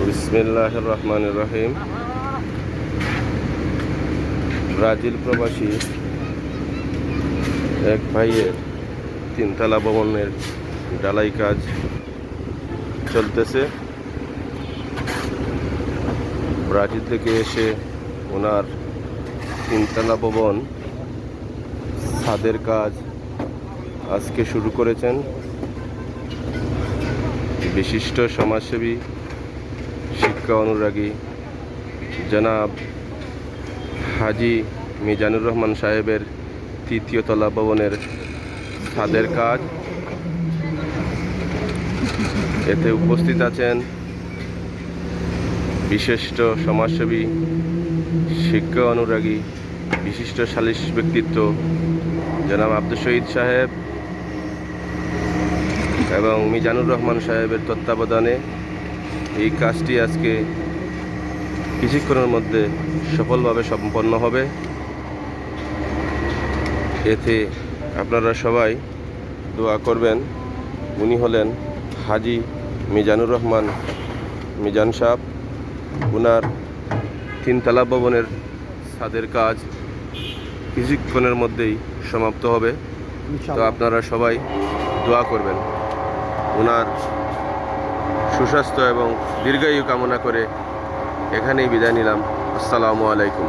বিসমিল্লাহির রহমানির রহিম। ব্রাজিল প্রবাসী এক ভাইয়ের তিনতলা ভবনের ঢালাই কাজ চলতেছে। ব্রাজিল থেকে এসে ওনার তিনতলা ভবন ছাদের কাজ আজকে শুরু করেছেন। বিশিষ্ট সমাজসেবী, শিক্ষা অনুরাগী জনাব হাজি মিজানুর রহমান সাহেবের তৃতীয় তলা ভবনের ছাদের কাজ। এতে উপস্থিত আছেন বিশিষ্ট সমাজসেবী, শিক্ষা অনুরাগী, বিশিষ্ট সালিশ ব্যক্তিত্ব জনাব আব্দুল শহীদ সাহেব এবং মিজানুর রহমান সাহেবের তত্ত্বাবধানে এই কাজটি আজকে কিছুক্ষণের মধ্যে সফলভাবে সম্পন্ন হবে। এতে আপনারা সবাই দোয়া করবেন। উনি হলেন হাজি মিজানুর রহমান মিজান সাহেব। উনার তিনতলা ভবনের ছাদের কাজ কিছুক্ষণের মধ্যেই সমাপ্ত হবে। তো আপনারা সবাই দোয়া করবেন। ওনার সুস্বাস্থ্য এবং দীর্ঘায়ু কামনা করে এখানেই বিদায় নিলাম। আসসালামু আলাইকুম।